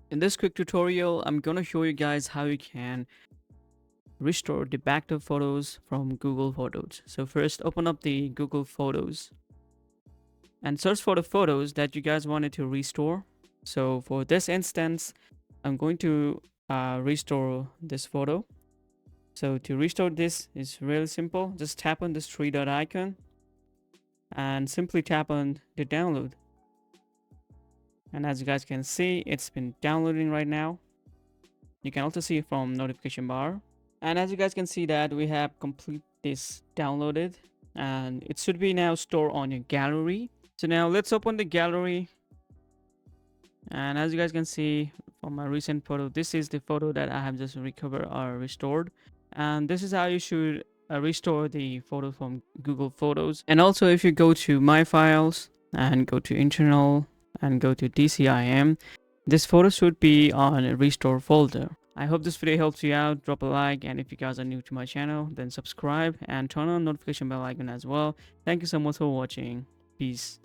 In this quick tutorial, I'm gonna show you guys how you can restore the backed up photos from Google Photos. So first, open up the Google Photos and search for the photos that you guys wanted to restore. So for this instance, I'm going to restore this photo. So to restore this is really simple. Just tap on this three dot icon and simply tap on the download. And as you guys can see, it's been downloading right now. You can also see from notification bar. And as you guys can see that we have complete this downloaded and it should be now stored on your gallery. So now let's open the gallery. And as you guys can see from my recent photo, this is the photo that I have just recovered or restored. And this is how you should restore the photo from Google Photos. And also if you go to My Files and go to Internal and go to DCIM, this photo should be on a restore folder. I hope this video helps you out. Drop a like, and if you guys are new to my channel, then subscribe and turn on notification bell icon as well. Thank you so much for watching. Peace.